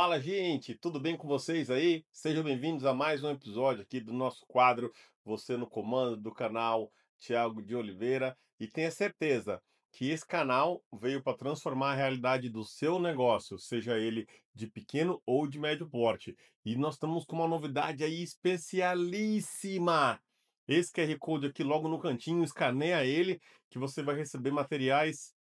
Fala, gente, tudo bem com vocês aí? Sejam bem-vindos a mais um episódio aqui do nosso quadro Você no Comando do canal Thiago de Oliveira. E tenha certeza que esse canal veio para transformar a realidade do seu negócio, seja ele de pequeno ou de médio porte. E nós estamos com uma novidade aí especialíssima. Esse QR Code aqui logo no cantinho, escaneia ele que você vai receber materiais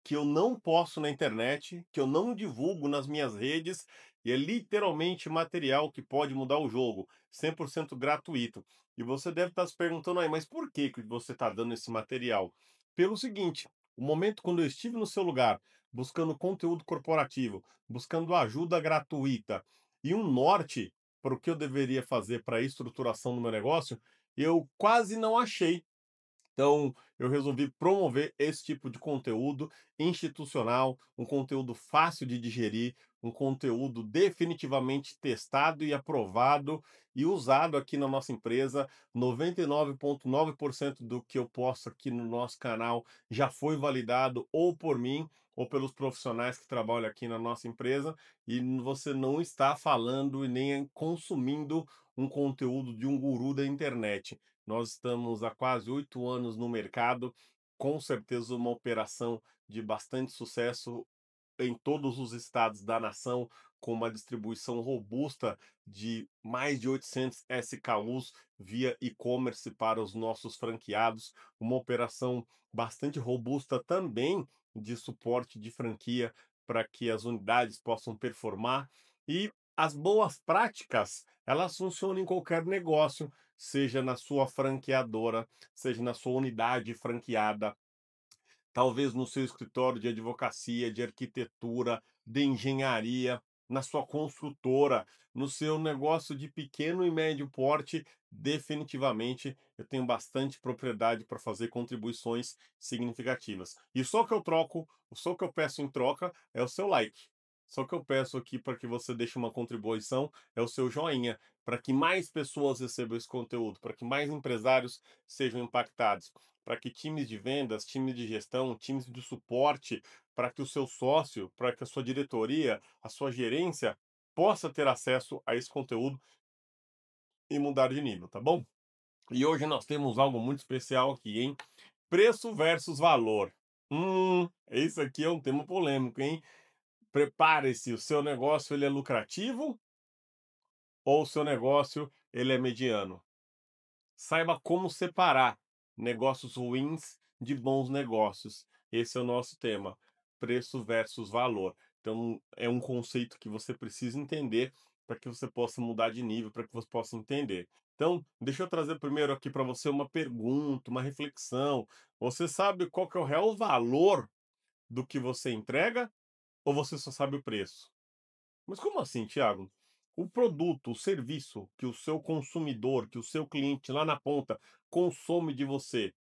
que eu não posto na internet, que eu não divulgo nas minhas redes, e é literalmente material que pode mudar o jogo, 100% gratuito. E você deve estar se perguntando aí, mas por que que você está dando esse material? Pelo seguinte, o momento quando eu estive no seu lugar, buscando conteúdo corporativo, buscando ajuda gratuita e um norte para o que eu deveria fazer para a estruturação do meu negócio, eu quase não achei. Então, eu resolvi promover esse tipo de conteúdo institucional, um conteúdo fácil de digerir, um conteúdo definitivamente testado e aprovado e usado aqui na nossa empresa. 99,9% do que eu posto aqui no nosso canal já foi validado ou por mim ou pelos profissionais que trabalham aqui na nossa empresa, e você não está falando e nem consumindo um conteúdo de um guru da internet. Nós estamos há quase 8 anos no mercado, com certeza uma operação de bastante sucesso em todos os estados da nação, com uma distribuição robusta de mais de 800 SKUs via e-commerce para os nossos franqueados, uma operação bastante robusta também de suporte de franquia para que as unidades possam performar. E as boas práticas, elas funcionam em qualquer negócio, seja na sua franqueadora, seja na sua unidade franqueada, talvez no seu escritório de advocacia, de arquitetura, de engenharia, na sua construtora, no seu negócio de pequeno e médio porte, definitivamente eu tenho bastante propriedade para fazer contribuições significativas. E só que eu troco, só que eu peço em troca é o seu like. Só que eu peço aqui para que você deixe uma contribuição é o seu joinha, para que mais pessoas recebam esse conteúdo, para que mais empresários sejam impactados, para que times de vendas, times de gestão, times de suporte, para que o seu sócio, para que a sua diretoria, a sua gerência possa ter acesso a esse conteúdo e mudar de nível, tá bom? E hoje nós temos algo muito especial aqui, hein? Preço versus valor. Esse aqui é um tema polêmico, hein? Prepare-se, o seu negócio ele é lucrativo ou o seu negócio ele é mediano? Saiba como separar negócios ruins de bons negócios. Esse é o nosso tema, preço versus valor. Então, é um conceito que você precisa entender para que você possa mudar de nível, para que você possa entender. Então, deixa eu trazer primeiro aqui para você uma pergunta, uma reflexão. Você sabe qual que é o real valor do que você entrega ou você só sabe o preço? Mas como assim, Thiago? O produto, o serviço que o seu consumidor, que o seu cliente lá na ponta consome de você,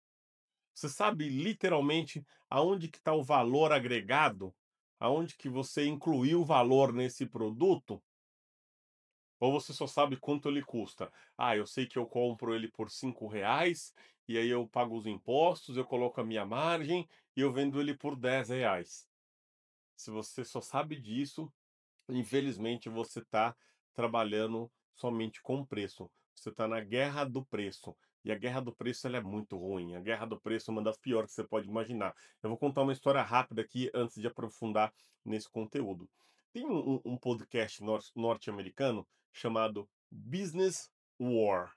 você sabe literalmente aonde que está o valor agregado? Aonde que você incluiu o valor nesse produto? Ou você só sabe quanto ele custa? Ah, eu sei que eu compro ele por R$ 5, e aí eu pago os impostos, eu coloco a minha margem e eu vendo ele por R$ 10. Se você só sabe disso, infelizmente, você está trabalhando somente com preço. Você está na guerra do preço. E a guerra do preço ela é muito ruim. A guerra do preço é uma das piores que você pode imaginar. Eu vou contar uma história rápida aqui antes de aprofundar nesse conteúdo. Tem um podcast norte-americano chamado Business War.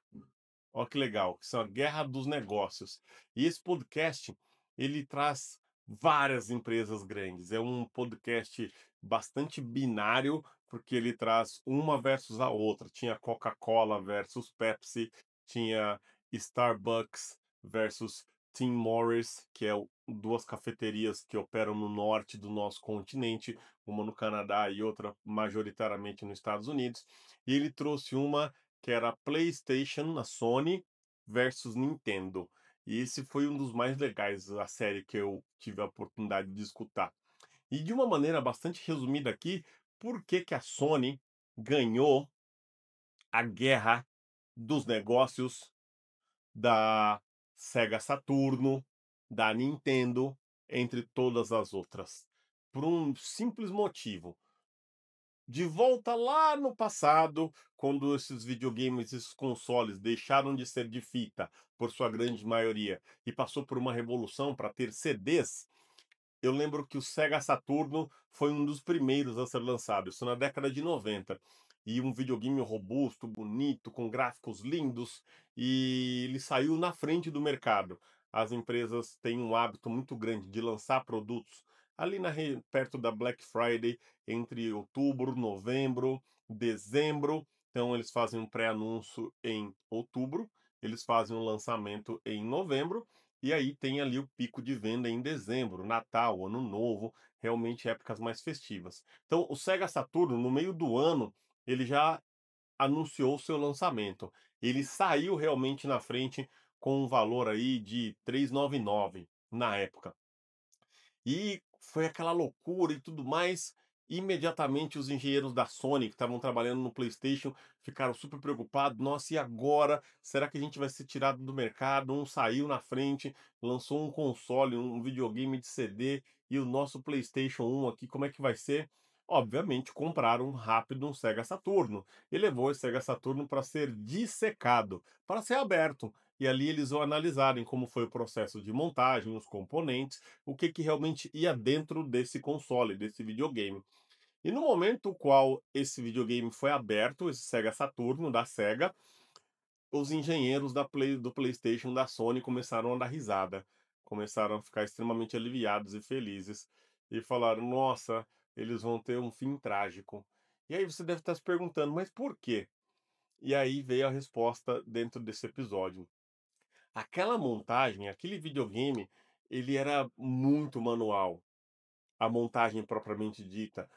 Olha que legal, que são a guerra dos negócios. E esse podcast, ele traz várias empresas grandes. É um podcast bastante binário, porque ele traz uma versus a outra. Tinha Coca-Cola versus Pepsi, tinha Starbucks versus Tim Morris, que é duas cafeterias que operam no norte do nosso continente, uma no Canadá e outra majoritariamente nos Estados Unidos. E ele trouxe uma que era a PlayStation, a Sony versus Nintendo. E esse foi um dos mais legais, a série que eu tive a oportunidade de escutar. E de uma maneira bastante resumida aqui, por que que a Sony ganhou a guerra dos negócios da Sega Saturno, da Nintendo, entre todas as outras? Por um simples motivo. De volta lá no passado, quando esses videogames, esses consoles deixaram de ser de fita, por sua grande maioria, e passou por uma revolução para ter CDs, eu lembro que o Sega Saturno foi um dos primeiros a ser lançado, isso na década de 90. E um videogame robusto, bonito, com gráficos lindos, e ele saiu na frente do mercado. As empresas têm um hábito muito grande de lançar produtos ali perto da Black Friday, entre outubro, novembro, dezembro. Então eles fazem um pré-anúncio em outubro, eles fazem um lançamento em novembro, e aí tem ali o pico de venda em dezembro, Natal, Ano Novo, realmente épocas mais festivas. Então, o Sega Saturno, no meio do ano, ele já anunciou o seu lançamento. Ele saiu realmente na frente com um valor aí de 399 na época. E foi aquela loucura e tudo mais. Imediatamente os engenheiros da Sony que estavam trabalhando no PlayStation ficaram super preocupados. Nossa, e agora? Será que a gente vai ser tirado do mercado? Um saiu na frente, lançou um console, um videogame de CD e o nosso PlayStation 1 aqui, como é que vai ser? Obviamente compraram rápido um Sega Saturno e levou esse Sega Saturno para ser dissecado, para ser aberto. E ali eles vão analisarem como foi o processo de montagem, os componentes, o que que realmente ia dentro desse console, desse videogame. E no momento qual esse videogame foi aberto, esse Sega Saturno da Sega, os engenheiros do PlayStation da Sony começaram a dar risada, começaram a ficar extremamente aliviados e felizes e falaram: "Nossa, eles vão ter um fim trágico". E aí você deve estar se perguntando: "Mas por quê?". E aí veio a resposta dentro desse episódio. Aquela montagem, aquele videogame, ele era muito manual. A montagem propriamente dita,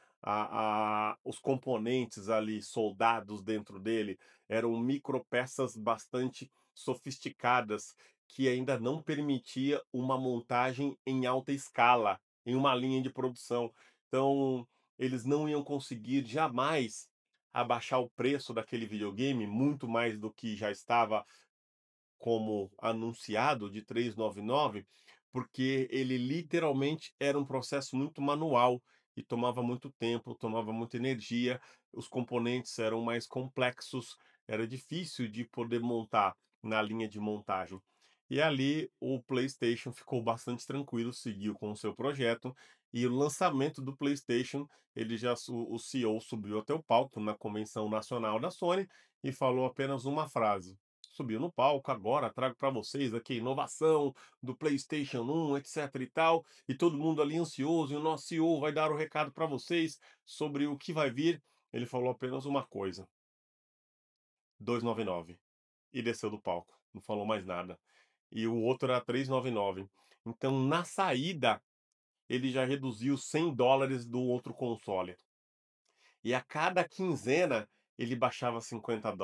os componentes ali soldados dentro dele, eram micropeças bastante sofisticadas, que ainda não permitia uma montagem em alta escala, em uma linha de produção. Então, eles não iam conseguir jamais abaixar o preço daquele videogame, muito mais do que já estava como anunciado de 399, porque ele literalmente era um processo muito manual e tomava muito tempo, tomava muita energia, os componentes eram mais complexos, era difícil de poder montar na linha de montagem. E ali o PlayStation ficou bastante tranquilo, seguiu com o seu projeto, e o lançamento do PlayStation, ele já o CEO subiu até o palco na convenção nacional da Sony e falou apenas uma frase: "Subiu no palco, agora trago para vocês aqui a inovação do PlayStation 1, etc e tal", e todo mundo ali ansioso, e o nosso CEO vai dar o recado para vocês sobre o que vai vir. Ele falou apenas uma coisa: 299, e desceu do palco, não falou mais nada. E o outro era 399. Então, na saída, ele já reduziu US$ 100 do outro console. E a cada quinzena ele baixava US$ 50.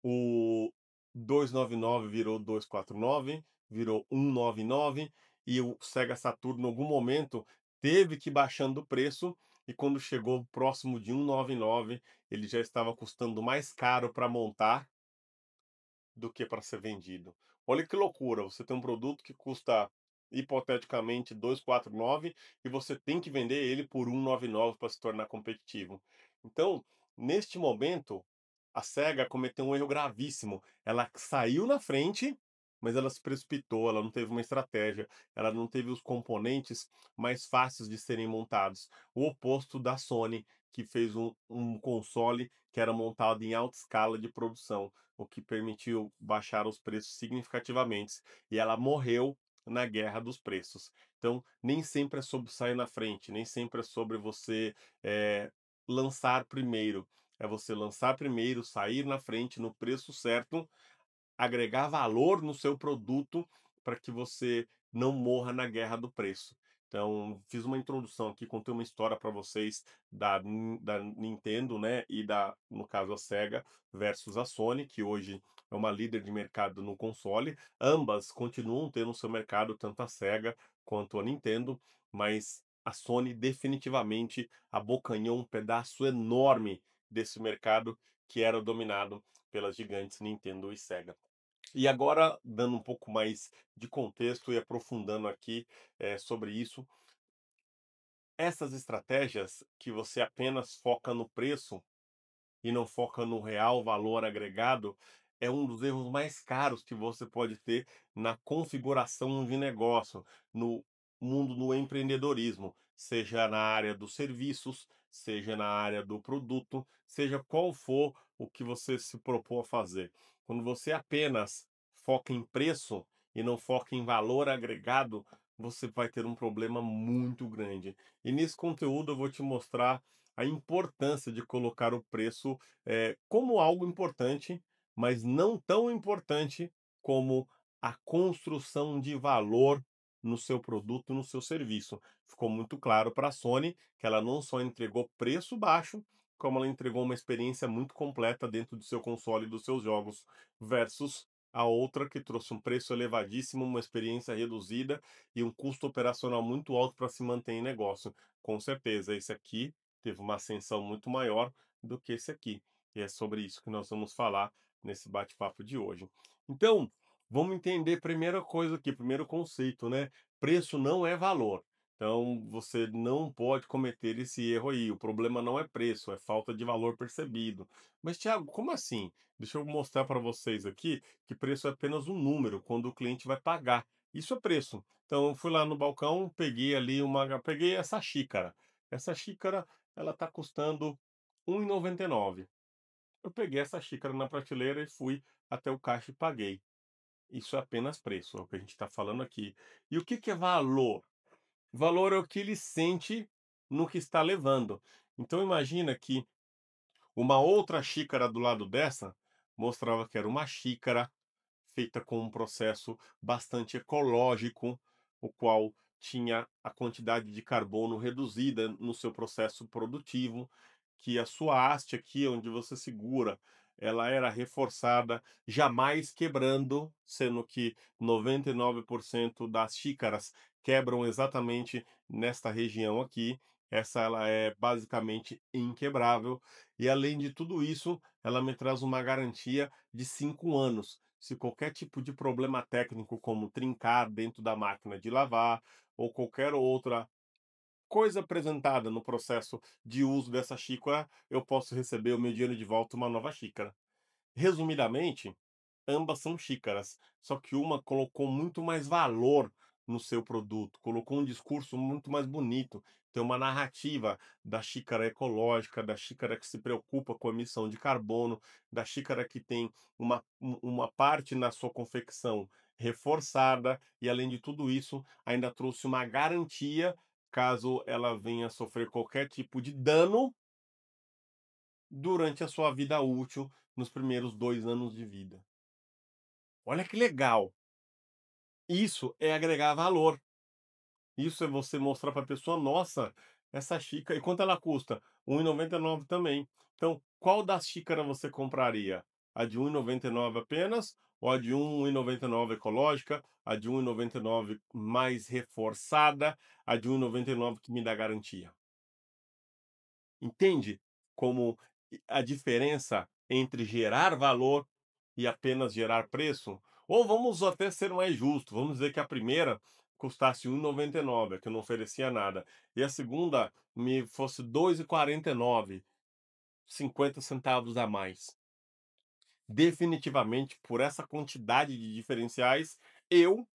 O 299 virou 249, virou 199, e o Sega Saturno, em algum momento, teve que ir baixando o preço, e quando chegou próximo de 199, ele já estava custando mais caro para montar do que para ser vendido. Olha que loucura, você tem um produto que custa hipoteticamente 249 e você tem que vender ele por 199 para se tornar competitivo. Então, neste momento, a Sega cometeu um erro gravíssimo. Ela saiu na frente, mas ela se precipitou, ela não teve uma estratégia, ela não teve os componentes mais fáceis de serem montados. O oposto da Sony, que fez um console que era montado em alta escala de produção, o que permitiu baixar os preços significativamente. E ela morreu na guerra dos preços. Então, nem sempre é sobre sair na frente, nem sempre é sobre você lançar primeiro. É você lançar primeiro, sair na frente no preço certo, agregar valor no seu produto para que você não morra na guerra do preço. Então, fiz uma introdução aqui, contei uma história para vocês da Nintendo, né, e no caso, a Sega versus a Sony, que hoje é uma líder de mercado no console. Ambas continuam tendo seu mercado, tanto a Sega quanto a Nintendo, mas a Sony definitivamente abocanhou um pedaço enorme desse mercado que era dominado pelas gigantes Nintendo e Sega. E agora, dando um pouco mais de contexto e aprofundando aqui, sobre isso, Essas estratégias que você apenas foca no preço e não foca no real valor agregado, é um dos erros mais caros que você pode ter na configuração de negócio, no mundo do empreendedorismo, seja na área dos serviços, seja na área do produto, seja qual for o que você se propor a fazer. Quando você apenas foca em preço e não foca em valor agregado, você vai ter um problema muito grande. E nesse conteúdo eu vou te mostrar a importância de colocar o preço como algo importante, mas não tão importante como a construção de valor no seu produto, no seu serviço. Ficou muito claro para a Sony que ela não só entregou preço baixo, como ela entregou uma experiência muito completa dentro do seu console e dos seus jogos, versus a outra que trouxe um preço elevadíssimo, uma experiência reduzida e um custo operacional muito alto para se manter em negócio. Com certeza, esse aqui teve uma ascensão muito maior do que esse aqui. E é sobre isso que nós vamos falar nesse bate-papo de hoje. Então, vamos entender primeira coisa aqui, primeiro conceito, né? Preço não é valor. Então, você não pode cometer esse erro aí. O problema não é preço, é falta de valor percebido. Mas, Thiago, como assim? Deixa eu mostrar para vocês aqui que preço é apenas um número quando o cliente vai pagar. Isso é preço. Então, eu fui lá no balcão, peguei ali peguei essa xícara. Essa xícara, ela está custando R$ 1,99. Eu peguei essa xícara na prateleira e fui até o caixa e paguei. Isso é apenas preço, é o que a gente está falando aqui. E o que que é valor? Valor é o que ele sente no que está levando. Então imagina que uma outra xícara do lado dessa mostrava que era uma xícara feita com um processo bastante ecológico, o qual tinha a quantidade de carbono reduzida no seu processo produtivo, que a sua haste aqui, onde você segura, ela era reforçada, jamais quebrando, sendo que 99% das xícaras quebram exatamente nesta região aqui. Essa ela é basicamente inquebrável e além de tudo isso, ela me traz uma garantia de 5 anos. Se qualquer tipo de problema técnico, como trincar dentro da máquina de lavar ou qualquer outra coisa apresentada no processo de uso dessa xícara, eu posso receber o meu dinheiro de volta, uma nova xícara. Resumidamente, ambas são xícaras, só que uma colocou muito mais valor no seu produto, colocou um discurso muito mais bonito, tem uma narrativa da xícara ecológica, da xícara que se preocupa com a emissão de carbono, da xícara que tem uma parte na sua confecção reforçada e, além de tudo isso, ainda trouxe uma garantia caso ela venha a sofrer qualquer tipo de dano durante a sua vida útil nos primeiros 2 anos de vida. Olha que legal! Isso é agregar valor. Isso é você mostrar para a pessoa: "Nossa, essa xícara" e quanto ela custa? R$ 1,99 também. Então, qual das xícaras você compraria? A de R$ 1,99 apenas ou a de R$ 1,99 ecológica, a de R$ 1,99 mais reforçada, a de R$ 1,99 que me dá garantia? Entende como a diferença entre gerar valor e apenas gerar preço? Ou vamos até ser mais justo, vamos dizer que a primeira custasse 1,99, a que eu não oferecia nada, e a segunda me fosse 2,49, 50 centavos a mais. Definitivamente, por essa quantidade de diferenciais, eu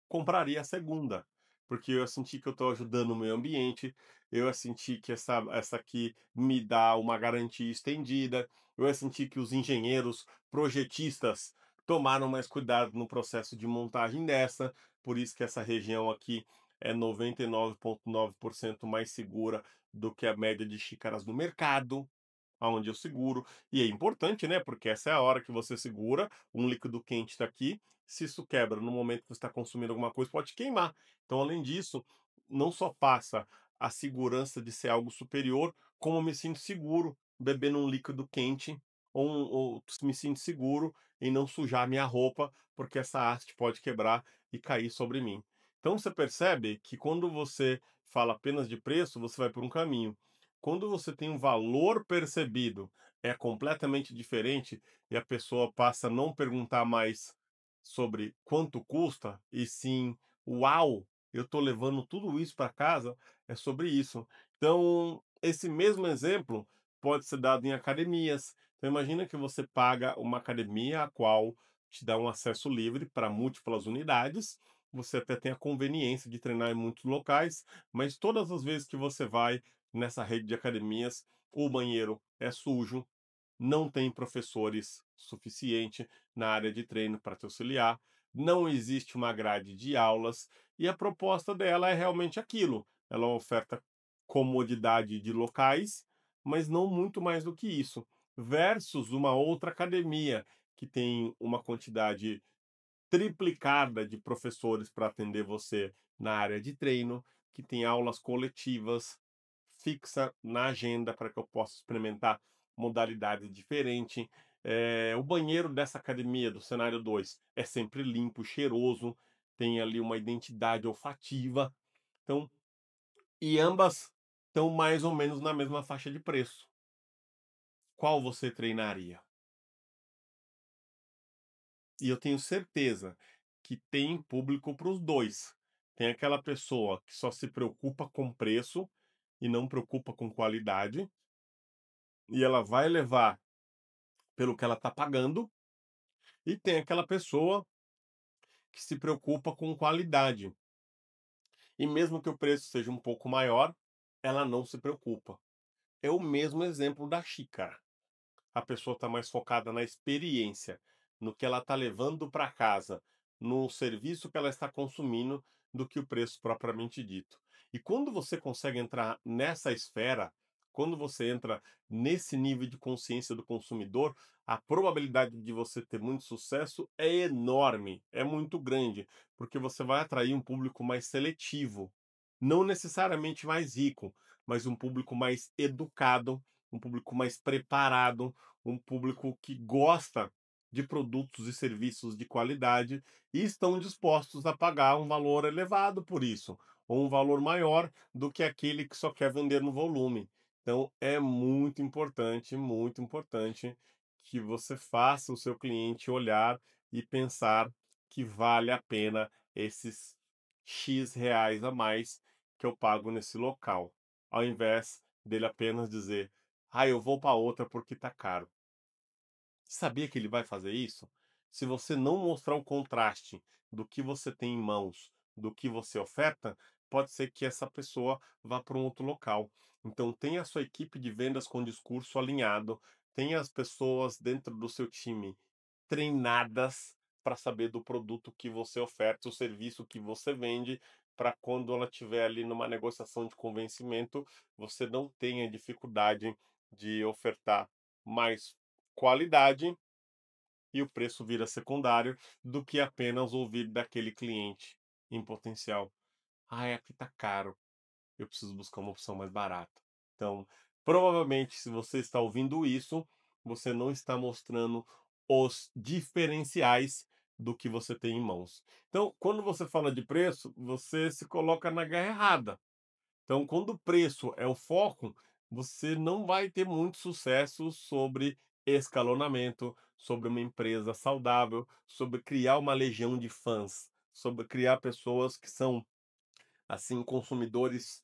compraria a segunda, porque eu senti que eu estou ajudando o meio ambiente, eu ia sentir que essa aqui me dá uma garantia estendida, eu ia sentir que os engenheiros projetistas tomaram mais cuidado no processo de montagem dessa, por isso que essa região aqui é 99,9% mais segura do que a média de xícaras no mercado aonde eu seguro. E é importante, né, porque essa é a hora que você segura, um líquido quente está aqui, se isso quebra no momento que você está consumindo alguma coisa, pode queimar. Então, além disso, não só passa a segurança de ser algo superior, como eu me sinto seguro bebendo um líquido quente, ou me sinto seguro em não sujar minha roupa, porque essa haste pode quebrar e cair sobre mim. Então, você percebe que quando você fala apenas de preço, você vai por um caminho. Quando você tem um valor percebido, é completamente diferente e a pessoa passa a não perguntar mais sobre quanto custa, e sim: "Uau, eu estou levando tudo isso para casa", é sobre isso. Então, esse mesmo exemplo pode ser dado em academias. Então, imagina que você paga uma academia a qual te dá um acesso livre para múltiplas unidades. Você até tem a conveniência de treinar em muitos locais, mas todas as vezes que você vai nessa rede de academias, o banheiro é sujo, não tem professores suficiente na área de treino para te auxiliar, não existe uma grade de aulas e a proposta dela é realmente aquilo. Ela oferta comodidade de locais, mas não muito mais do que isso. Versus uma outra academia que tem uma quantidade triplicada de professores para atender você na área de treino, que tem aulas coletivas fixa na agenda para que eu possa experimentar modalidades diferentes. O banheiro dessa academia do cenário 2 é sempre limpo, cheiroso, tem ali uma identidade olfativa. Então, e ambas estão mais ou menos na mesma faixa de preço. Qual você treinaria? E eu tenho certeza que tem público para os 2. Tem aquela pessoa que só se preocupa com preço e não preocupa com qualidade, e ela vai levar pelo que ela está pagando, e tem aquela pessoa que se preocupa com qualidade. E mesmo que o preço seja um pouco maior, ela não se preocupa. É o mesmo exemplo da xícara. A pessoa está mais focada na experiência, no que ela está levando para casa, no serviço que ela está consumindo, do que o preço propriamente dito. E quando você consegue entrar nessa esfera, quando você entra nesse nível de consciência do consumidor, a probabilidade de você ter muito sucesso é enorme, é muito grande, porque você vai atrair um público mais seletivo, não necessariamente mais rico, mas um público mais educado, um público mais preparado, um público que gosta de produtos e serviços de qualidade e estão dispostos a pagar um valor elevado por isso, ou um valor maior do que aquele que só quer vender no volume. Então, é muito importante que você faça o seu cliente olhar e pensar que vale a pena esses X reais a mais que eu pago nesse local, ao invés dele apenas dizer: "Ah, eu vou para outra porque tá caro". Sabia que ele vai fazer isso? Se você não mostrar o contraste do que você tem em mãos, do que você oferta, pode ser que essa pessoa vá para um outro local. Então, tenha a sua equipe de vendas com discurso alinhado, tenha as pessoas dentro do seu time treinadas para saber do produto que você oferta, o serviço que você vende, para quando ela estiver ali numa negociação de convencimento, você não tenha dificuldade de ofertar mais qualidade e o preço vira secundário do que apenas ouvir daquele cliente em potencial. Ah, aqui tá caro, eu preciso buscar uma opção mais barata. Então, provavelmente, se você está ouvindo isso, você não está mostrando os diferenciais do que você tem em mãos. Então, quando você fala de preço, você se coloca na guerra errada. Então, quando o preço é o foco, você não vai ter muito sucesso sobre escalonamento, sobre uma empresa saudável, sobre criar uma legião de fãs, sobre criar pessoas que são assim, consumidores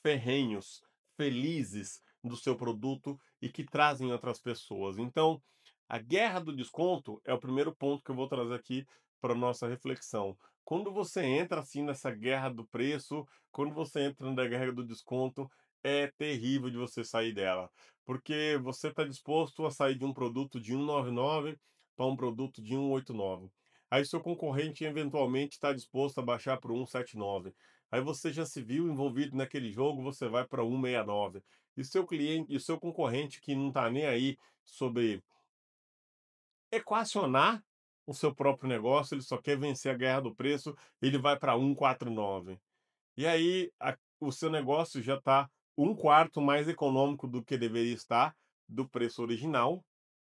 ferrenhos, felizes do seu produto e que trazem outras pessoas. Então, a guerra do desconto é o primeiro ponto que eu vou trazer aqui para nossa reflexão. Quando você entra assim nessa guerra do preço, quando você entra na guerra do desconto, é terrível de você sair dela, porque você está disposto a sair de um produto de 199 para um produto de 189. Aí seu concorrente eventualmente está disposto a baixar para o 179. Aí você já se viu envolvido naquele jogo, você vai para 169. E seu cliente, e o seu concorrente que não está nem aí sobre equacionar o seu próprio negócio, ele só quer vencer a guerra do preço, ele vai para 149. E aí o seu negócio já está um quarto mais econômico do que deveria estar do preço original,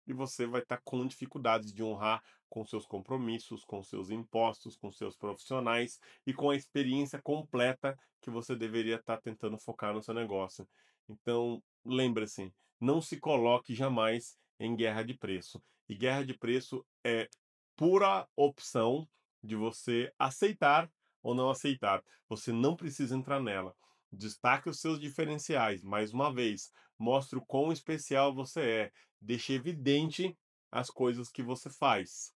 e você vai estar com dificuldades de honrar com seus compromissos, com seus impostos, com seus profissionais e com a experiência completa que você deveria estar tentando focar no seu negócio. Então, lembre-se, não se coloque jamais em guerra de preço. E guerra de preço é pura opção de você aceitar ou não aceitar. Você não precisa entrar nela. Destaque os seus diferenciais, mais uma vez, mostre o quão especial você é, deixe evidente as coisas que você faz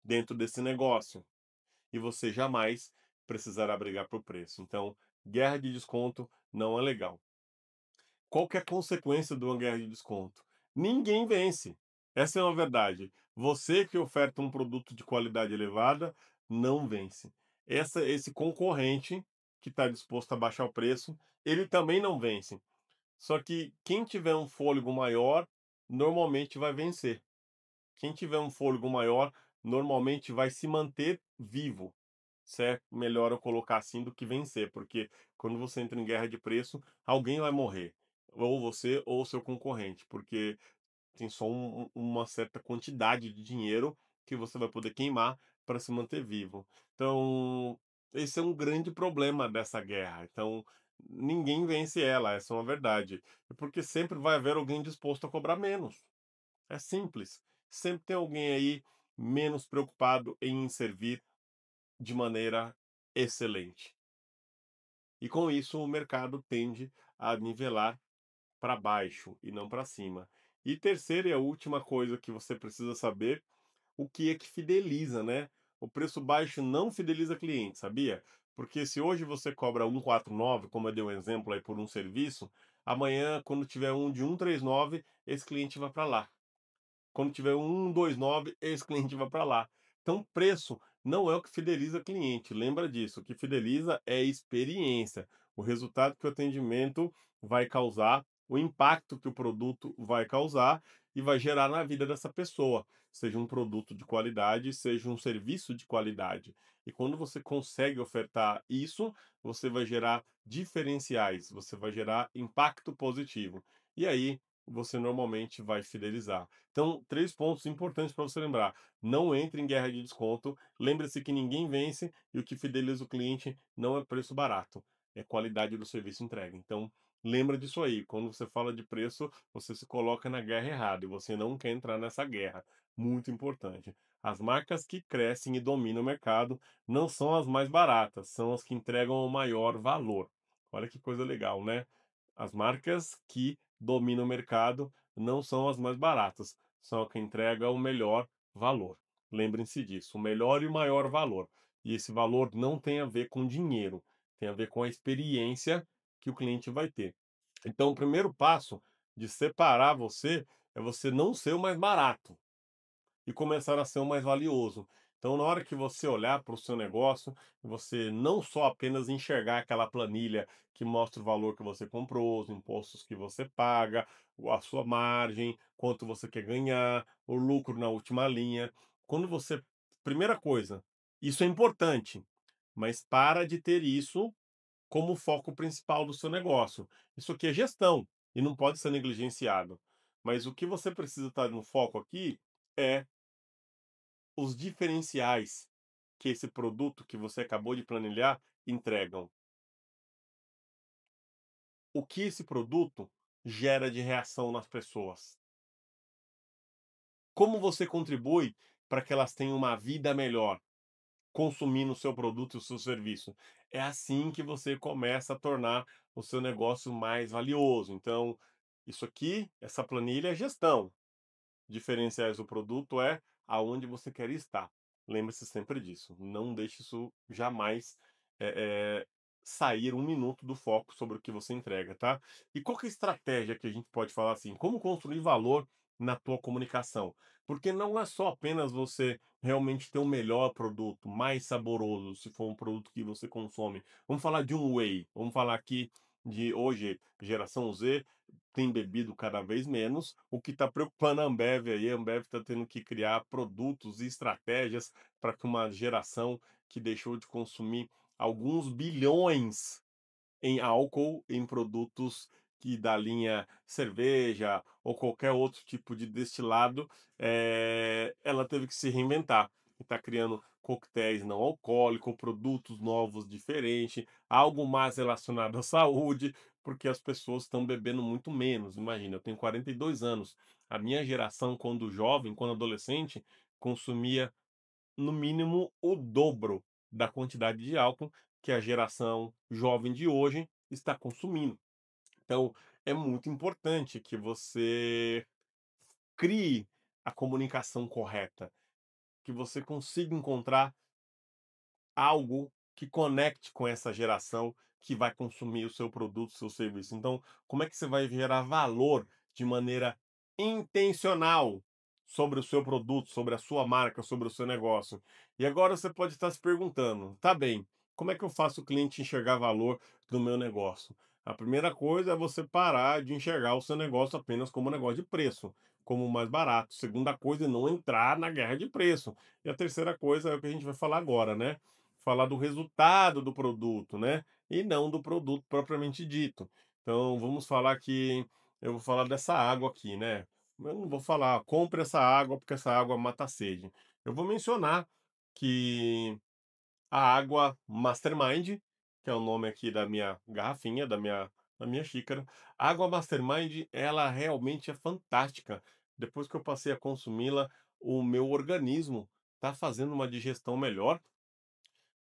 dentro desse negócio e você jamais precisará brigar por preço. Então, guerra de desconto não é legal. Qual que é a consequência de uma guerra de desconto? Ninguém vence. Essa é uma verdade. Você que oferta um produto de qualidade elevada não vence. Esse concorrente que está disposto a baixar o preço, ele também não vence. Só que quem tiver um fôlego maior, normalmente vai vencer. Quem tiver um fôlego maior, normalmente vai se manter vivo. Certo? Melhor eu colocar assim do que vencer, porque quando você entra em guerra de preço, alguém vai morrer, ou você ou o seu concorrente, porque tem só uma certa quantidade de dinheiro que você vai poder queimar para se manter vivo. Então, esse é um grande problema dessa guerra. Então, ninguém vence ela, essa é uma verdade. Porque sempre vai haver alguém disposto a cobrar menos. É simples. Sempre tem alguém aí menos preocupado em servir de maneira excelente. E com isso o mercado tende a nivelar para baixo e não para cima. E terceira e a última coisa que você precisa saber, o que é que fideliza, né? O preço baixo não fideliza cliente, sabia? Porque se hoje você cobra 149, como eu dei um exemplo aí por um serviço, amanhã quando tiver um de 139, esse cliente vai para lá. Quando tiver um 129, esse cliente vai para lá. Então, preço não é o que fideliza cliente. Lembra disso. O que fideliza é experiência, o resultado que o atendimento vai causar, o impacto que o produto vai causar e vai gerar na vida dessa pessoa, seja um produto de qualidade, seja um serviço de qualidade. E quando você consegue ofertar isso, você vai gerar diferenciais, você vai gerar impacto positivo. E aí, você normalmente vai fidelizar. Então, 3 pontos importantes para você lembrar: não entre em guerra de desconto, lembre-se que ninguém vence e o que fideliza o cliente não é preço barato, é qualidade do serviço entregue. Então, lembra disso aí, quando você fala de preço, você se coloca na guerra errada e você não quer entrar nessa guerra. Muito importante. As marcas que crescem e dominam o mercado não são as mais baratas, são as que entregam o maior valor. Olha que coisa legal, né? As marcas que dominam o mercado não são as mais baratas, são a que entrega o melhor valor. Lembrem-se disso, o melhor e o maior valor. E esse valor não tem a ver com dinheiro, tem a ver com a experiência que o cliente vai ter. Então, o primeiro passo de separar você é você não ser o mais barato e começar a ser o mais valioso. Então, na hora que você olhar para o seu negócio, você não só apenas enxergar aquela planilha que mostra o valor que você comprou, os impostos que você paga, a sua margem, quanto você quer ganhar, o lucro na última linha. Quando você. Primeira coisa, isso é importante, mas para de ter isso como foco principal do seu negócio. Isso aqui é gestão e não pode ser negligenciado. Mas o que você precisa estar no foco aqui é os diferenciais que esse produto que você acabou de planilhar entregam. O que esse produto gera de reação nas pessoas? Como você contribui para que elas tenham uma vida melhor consumindo o seu produto e o seu serviço? É assim que você começa a tornar o seu negócio mais valioso. Então, isso aqui, essa planilha é gestão. Diferenciais do produto é aonde você quer estar. Lembre-se sempre disso. Não deixe isso jamais sair um minuto do foco sobre o que você entrega, tá? E qual que é a estratégia que a gente pode falar assim? Como construir valor na tua comunicação? Porque não é só apenas você realmente ter o melhor produto, mais saboroso, se for um produto que você consome. Vamos falar de um whey. Vamos falar aqui de hoje, geração Z tem bebido cada vez menos, o que está preocupando a Ambev aí. A Ambev está tendo que criar produtos e estratégias para que uma geração que deixou de consumir alguns bilhões em álcool, em produtos que da linha cerveja ou qualquer outro tipo de destilado, ela teve que se reinventar. E está criando coquetéis não alcoólicos, produtos novos diferentes, algo mais relacionado à saúde, porque as pessoas estão bebendo muito menos. Imagina, eu tenho 42 anos. A minha geração, quando jovem, quando adolescente, consumia no mínimo o dobro da quantidade de álcool que a geração jovem de hoje está consumindo. Então, é muito importante que você crie a comunicação correta, que você consiga encontrar algo que conecte com essa geração que vai consumir o seu produto, o seu serviço. Então, como é que você vai gerar valor de maneira intencional sobre o seu produto, sobre a sua marca, sobre o seu negócio? E agora você pode estar se perguntando: tá bem, como é que eu faço o cliente enxergar valor no meu negócio? A primeira coisa é você parar de enxergar o seu negócio apenas como um negócio de preço, como o mais barato. Segunda coisa é não entrar na guerra de preço. E a terceira coisa é o que a gente vai falar agora, né? Falar do resultado do produto, né, e não do produto propriamente dito. Então vamos falar que eu vou falar dessa água aqui, né, eu não vou falar: "Compre essa água, porque essa água mata a sede". Eu vou mencionar que a água Mastermind, que é o nome aqui da minha garrafinha, da minha xícara, a água Mastermind, ela realmente é fantástica. Depois que eu passei a consumi-la, o meu organismo está fazendo uma digestão melhor,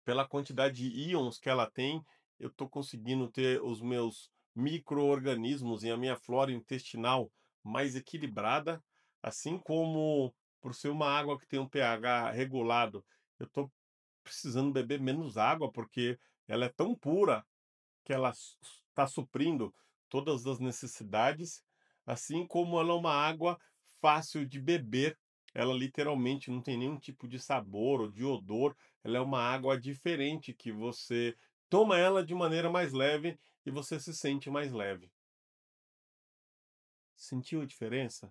pela quantidade de íons que ela tem, eu estou conseguindo ter os meus micro-organismos e a minha flora intestinal mais equilibrada, assim como por ser uma água que tem um pH regulado, eu estou precisando beber menos água, porque ela é tão pura que ela está suprindo todas as necessidades, assim como ela é uma água fácil de beber. Ela literalmente não tem nenhum tipo de sabor ou de odor. Ela é uma água diferente que você toma ela de maneira mais leve e você se sente mais leve. Sentiu a diferença?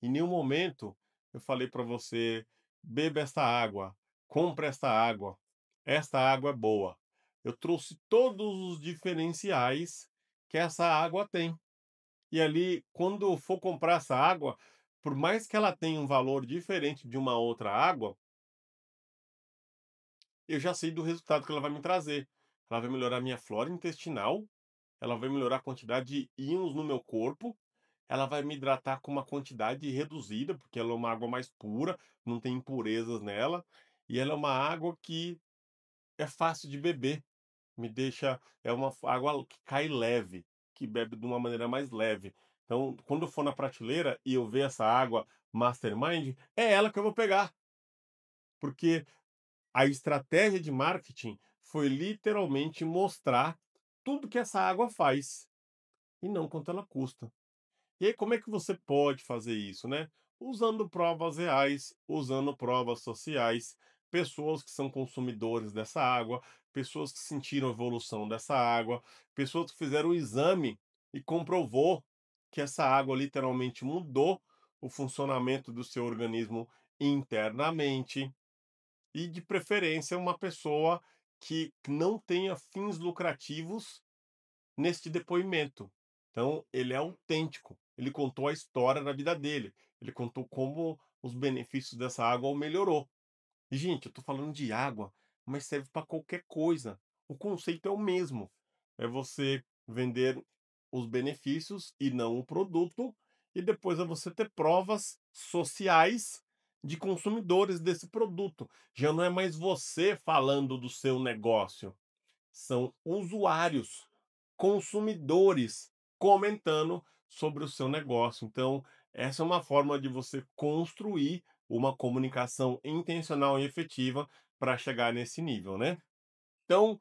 Em nenhum momento eu falei para você: beba esta água, compre esta água é boa. Eu trouxe todos os diferenciais que essa água tem. E ali, quando eu for comprar essa água, por mais que ela tenha um valor diferente de uma outra água, eu já sei do resultado que ela vai me trazer. Ela vai melhorar minha flora intestinal, ela vai melhorar a quantidade de íons no meu corpo, ela vai me hidratar com uma quantidade reduzida, porque ela é uma água mais pura, não tem impurezas nela, e ela é uma água que é fácil de beber, me deixa é uma água que cai leve, que bebe de uma maneira mais leve. Então, quando eu for na prateleira e eu ver essa água Mastermind, é ela que eu vou pegar, porque a estratégia de marketing foi literalmente mostrar tudo que essa água faz e não quanto ela custa. E aí, como é que você pode fazer isso, né? Usando provas reais, usando provas sociais, pessoas que são consumidores dessa água, pessoas que sentiram a evolução dessa água, pessoas que fizeram o exame e comprovou que essa água literalmente mudou o funcionamento do seu organismo internamente. E, de preferência, uma pessoa que não tenha fins lucrativos neste depoimento. Então, ele é autêntico. Ele contou a história da vida dele. Ele contou como os benefícios dessa água o melhorou. E, gente, eu estou falando de água, mas serve para qualquer coisa. O conceito é o mesmo. É você vender os benefícios e não o produto, e depois é você ter provas sociais de consumidores desse produto. Já não é mais você falando do seu negócio, são usuários, consumidores comentando sobre o seu negócio. Então, essa é uma forma de você construir uma comunicação intencional e efetiva para chegar nesse nível, né? Então,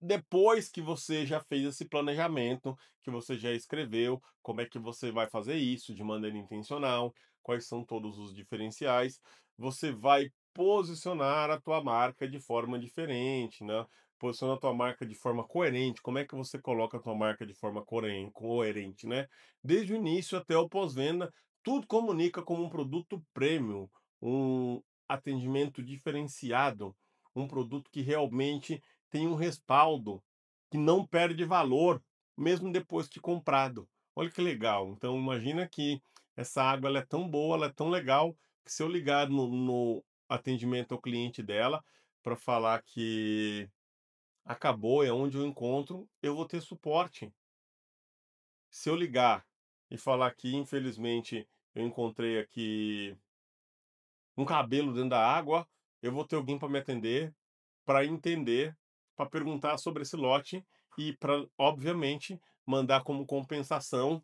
depois que você já fez esse planejamento, que você já escreveu como é que você vai fazer isso de maneira intencional, quais são todos os diferenciais, você vai posicionar a tua marca de forma diferente, né? Posicionar a tua marca de forma coerente. Como é que você coloca a tua marca de forma coerente, né? Desde o início até o pós-venda, tudo comunica como um produto premium, um atendimento diferenciado, um produto que realmente tem um respaldo, que não perde valor, mesmo depois de comprado. Olha que legal. Então imagina que essa água ela é tão boa, ela é tão legal, que se eu ligar no atendimento ao cliente dela para falar que acabou, é onde eu encontro, eu vou ter suporte. Se eu ligar e falar que infelizmente eu encontrei aqui um cabelo dentro da água, eu vou ter alguém para me atender, para entender para perguntar sobre esse lote e para, obviamente, mandar como compensação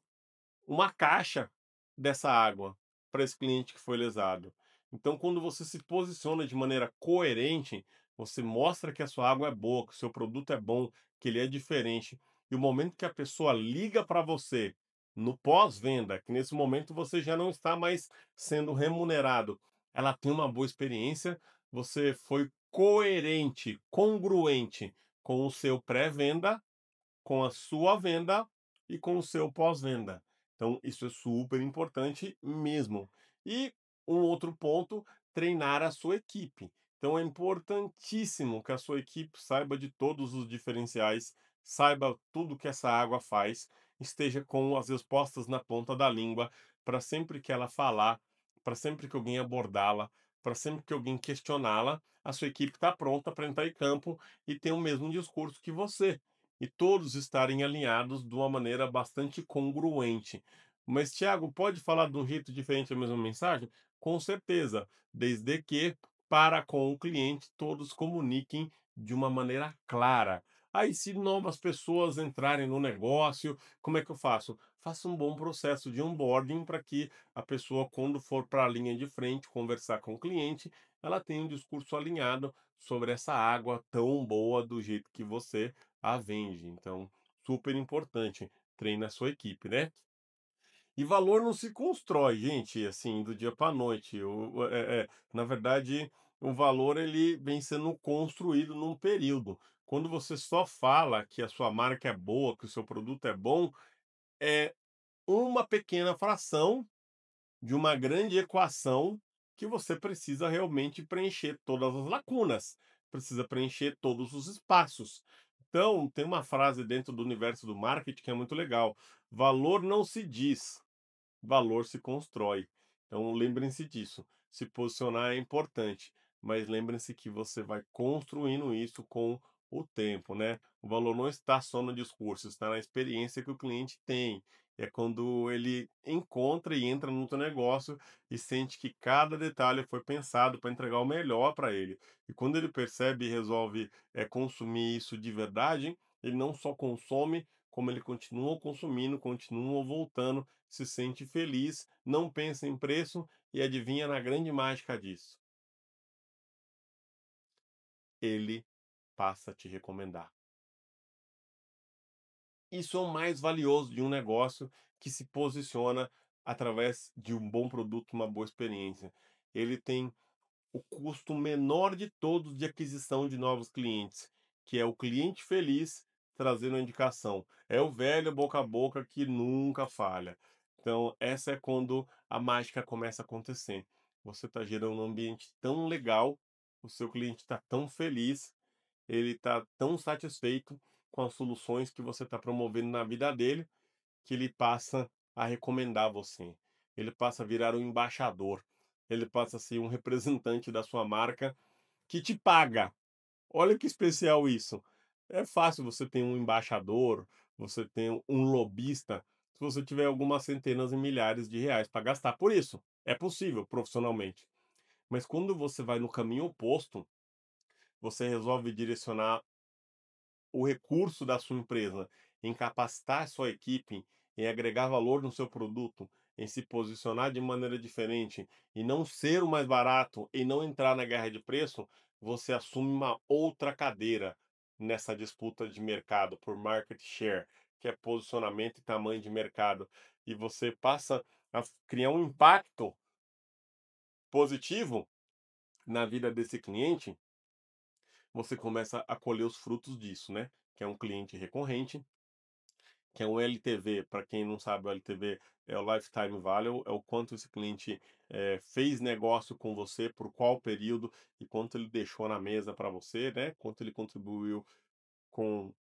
uma caixa dessa água para esse cliente que foi lesado. Então, quando você se posiciona de maneira coerente, você mostra que a sua água é boa, que o seu produto é bom, que ele é diferente. E o momento que a pessoa liga para você no pós-venda, que nesse momento você já não está mais sendo remunerado, ela tem uma boa experiência, você foi coerente, congruente com o seu pré-venda, com a sua venda e com o seu pós-venda. Então, isso é super importante mesmo. E um outro ponto, treinar a sua equipe. Então, é importantíssimo que a sua equipe saiba de todos os diferenciais, saiba tudo que essa água faz, esteja com as respostas na ponta da língua, para sempre que ela falar, para sempre que alguém abordá-la, para sempre que alguém questioná-la, a sua equipe está pronta para entrar em campo e ter o mesmo discurso que você e todos estarem alinhados de uma maneira bastante congruente. Mas, Tiago, pode falar de um jeito diferente a mesma mensagem? Com certeza, desde que para com o cliente todos comuniquem de uma maneira clara. Aí, se novas pessoas entrarem no negócio, como é que eu faço? Faça um bom processo de onboarding para que a pessoa, quando for para a linha de frente conversar com o cliente, ela tenha um discurso alinhado sobre essa água tão boa do jeito que você a vende. Então, super importante, treine a sua equipe, né? E valor não se constrói, gente, assim, do dia para a noite. Na verdade, o valor ele vem sendo construído num período. Quando você só fala que a sua marca é boa, que o seu produto é bom, é uma pequena fração de uma grande equação que você precisa realmente preencher todas as lacunas, precisa preencher todos os espaços. Então, tem uma frase dentro do universo do marketing que é muito legal: valor não se diz, valor se constrói. Então lembrem-se disso. Se posicionar é importante, mas lembrem-se que você vai construindo isso com o tempo, né? O valor não está só no discurso, está na experiência que o cliente tem. É quando ele encontra e entra no teu negócio e sente que cada detalhe foi pensado para entregar o melhor para ele. E quando ele percebe e resolve consumir isso de verdade, ele não só consome, como ele continua consumindo, continua voltando, se sente feliz, não pensa em preço e adivinha na grande mágica disso, ele passa a te recomendar. Isso é o mais valioso de um negócio que se posiciona através de um bom produto, uma boa experiência. Ele tem o custo menor de todos de aquisição de novos clientes, que é o cliente feliz trazendo a indicação. É o velho boca a boca que nunca falha. Então, essa é quando a mágica começa a acontecer. Você está gerando um ambiente tão legal, o seu cliente está tão feliz, ele está tão satisfeito com as soluções que você está promovendo na vida dele, que ele passa a recomendar você. Ele passa a virar um embaixador. Ele passa a ser um representante da sua marca que te paga. Olha que especial isso. É fácil você ter um embaixador, você ter um lobista, se você tiver algumas centenas e milhares de reais para gastar por isso. É possível profissionalmente. Mas quando você vai no caminho oposto, você resolve direcionar o recurso da sua empresa em capacitar a sua equipe, em agregar valor no seu produto, em se posicionar de maneira diferente e não ser o mais barato e não entrar na guerra de preço, você assume uma outra cadeira nessa disputa de mercado por market share, que é posicionamento e tamanho de mercado. E você passa a criar um impacto positivo na vida desse cliente, você começa a colher os frutos disso, né? Que é um cliente recorrente, que é um LTV. Para quem não sabe, o LTV é o Lifetime Value, é o quanto esse cliente fez negócio com você, por qual período e quanto ele deixou na mesa para você, né? Quanto ele contribuiu com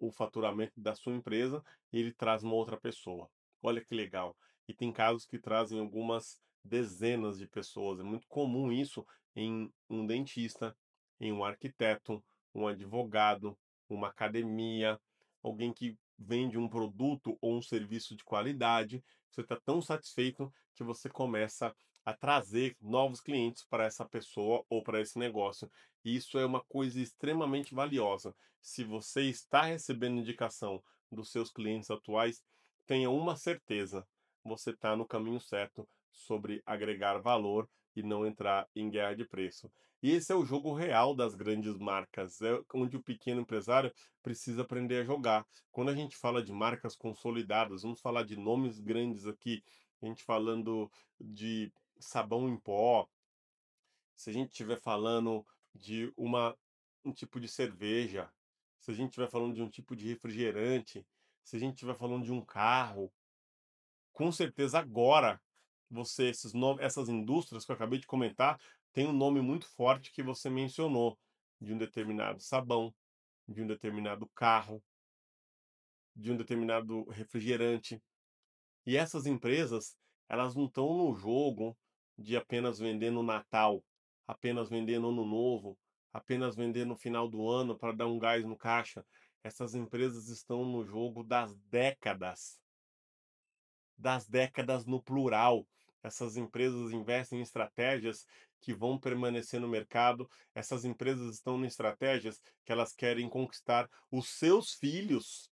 o faturamento da sua empresa, e ele traz uma outra pessoa. Olha que legal. E tem casos que trazem algumas dezenas de pessoas. É muito comum isso em um dentista, em um arquiteto, um advogado, uma academia, alguém que vende um produto ou um serviço de qualidade. Você está tão satisfeito que você começa a trazer novos clientes para essa pessoa ou para esse negócio. E isso é uma coisa extremamente valiosa. Se você está recebendo indicação dos seus clientes atuais, tenha uma certeza, você está no caminho certo sobre agregar valor e não entrar em guerra de preço. E esse é o jogo real das grandes marcas, é onde o pequeno empresário precisa aprender a jogar. Quando a gente fala de marcas consolidadas, vamos falar de nomes grandes aqui, a gente falando de sabão em pó, se a gente estiver falando de um tipo de cerveja, se a gente estiver falando de um tipo de refrigerante, se a gente estiver falando de um carro, com certeza agora essas indústrias que eu acabei de comentar, tem um nome muito forte que você mencionou, de um determinado sabão, de um determinado carro, de um determinado refrigerante. E essas empresas, elas não estão no jogo de apenas vender no Natal, apenas vender no Ano Novo, apenas vender no final do ano para dar um gás no caixa. Essas empresas estão no jogo das décadas no plural. Essas empresas investem em estratégias que vão permanecer no mercado. Essas empresas estão em estratégias que elas querem conquistar os seus filhos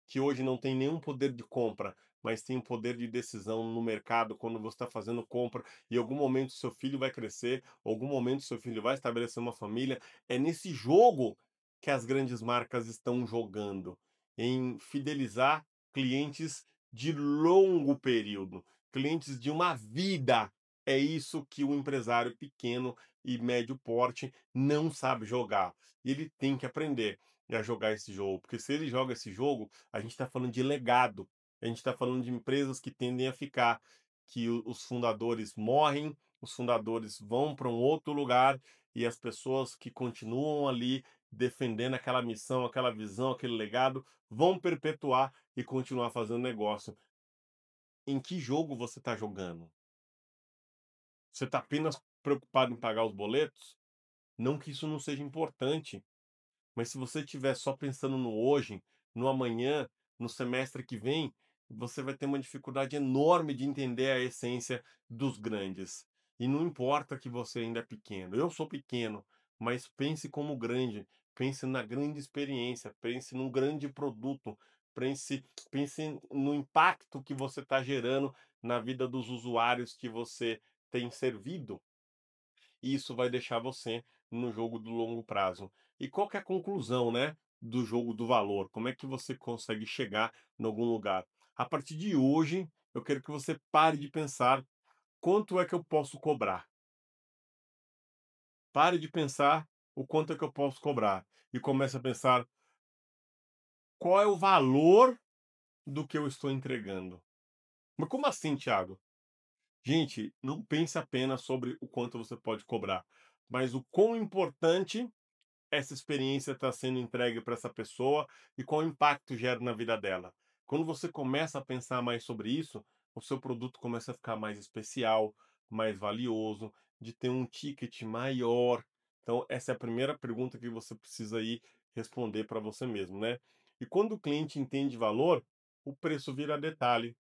que hoje não tem nenhum poder de compra, mas tem um poder de decisão no mercado quando você está fazendo compra, e em algum momento seu filho vai crescer, algum momento seu filho vai estabelecer uma família. É nesse jogo que as grandes marcas estão jogando, em fidelizar clientes de longo período, clientes de uma vida. É isso que o empresário pequeno e médio porte não sabe jogar. E ele tem que aprender a jogar esse jogo, porque se ele joga esse jogo, a gente está falando de legado, a gente está falando de empresas que tendem a ficar, que os fundadores morrem, os fundadores vão para um outro lugar e as pessoas que continuam ali defendendo aquela missão, aquela visão, aquele legado, vão perpetuar e continuar fazendo negócio. Em que jogo você está jogando? Você está apenas preocupado em pagar os boletos? Não que isso não seja importante, mas se você estiver só pensando no hoje, no amanhã, no semestre que vem, você vai ter uma dificuldade enorme de entender a essência dos grandes. E não importa que você ainda é pequeno. Eu sou pequeno, mas pense como grande. Pense na grande experiência, pense num grande produto, pense no impacto que você está gerando na vida dos usuários que você tem servido, e isso vai deixar você no jogo do longo prazo. E qual que é a conclusão, né, do jogo do valor? Como é que você consegue chegar em algum lugar? A partir de hoje, eu quero que você pare de pensar quanto é que eu posso cobrar. Pare de pensar o quanto é que eu posso cobrar e comece a pensar qual é o valor do que eu estou entregando. Mas como assim, Thiago? Gente, não pense apenas sobre o quanto você pode cobrar, mas o quão importante essa experiência está sendo entregue para essa pessoa e qual impacto gera na vida dela. Quando você começa a pensar mais sobre isso, o seu produto começa a ficar mais especial, mais valioso, de ter um ticket maior. Então, essa é a primeira pergunta que você precisa aí responder para você mesmo, né? E quando o cliente entende valor, o preço vira detalhe.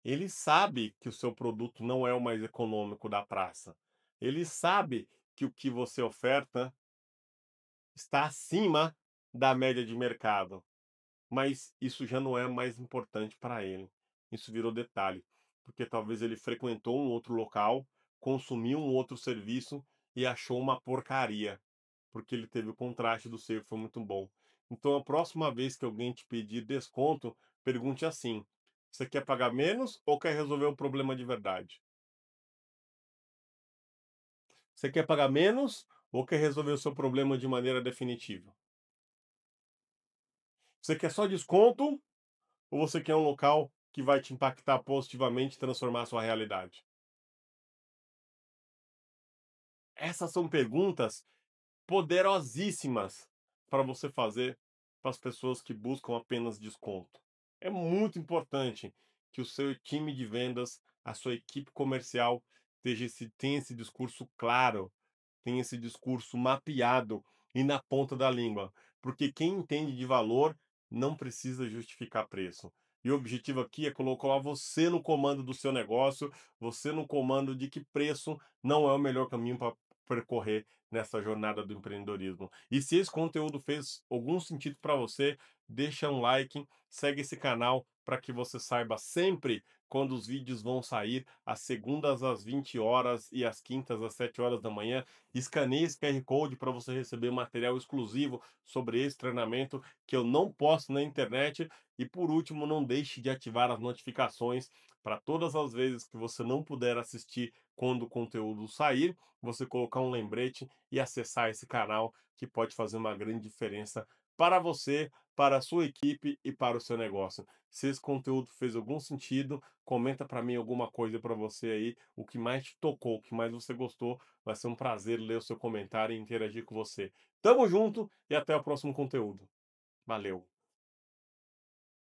Ele sabe que o seu produto não é o mais econômico da praça. Ele sabe que o que você oferta está acima da média de mercado, mas isso já não é mais importante para ele. Isso virou detalhe, porque talvez ele frequentou um outro local, consumiu um outro serviço e achou uma porcaria, porque ele teve o contraste do seu que foi muito bom. Então, a próxima vez que alguém te pedir desconto, pergunte assim: você quer pagar menos ou quer resolver o problema de verdade? Você quer pagar menos ou quer resolver o seu problema de maneira definitiva? Você quer só desconto ou você quer um local que vai te impactar positivamente e transformar a sua realidade? Essas são perguntas poderosíssimas para você fazer para as pessoas que buscam apenas desconto. É muito importante que o seu time de vendas, a sua equipe comercial tenha esse discurso claro, tenha esse discurso mapeado e na ponta da língua, porque quem entende de valor não precisa justificar preço. E o objetivo aqui é colocar você no comando do seu negócio, você no comando de que preço não é o melhor caminho para percorrer nessa jornada do empreendedorismo. E se esse conteúdo fez algum sentido para você, deixa um like, segue esse canal para que você saiba sempre quando os vídeos vão sair, às segundas às 20 horas e às quintas às 7 horas da manhã. Escaneie esse QR Code para você receber material exclusivo sobre esse treinamento que eu não posto na internet. E por último, não deixe de ativar as notificações para todas as vezes que você não puder assistir quando o conteúdo sair, você colocar um lembrete e acessar esse canal que pode fazer uma grande diferença para você, para a sua equipe e para o seu negócio. Se esse conteúdo fez algum sentido, comenta para mim alguma coisa para você aí, o que mais te tocou, o que mais você gostou. Vai ser um prazer ler o seu comentário e interagir com você. Tamo junto e até o próximo conteúdo. Valeu!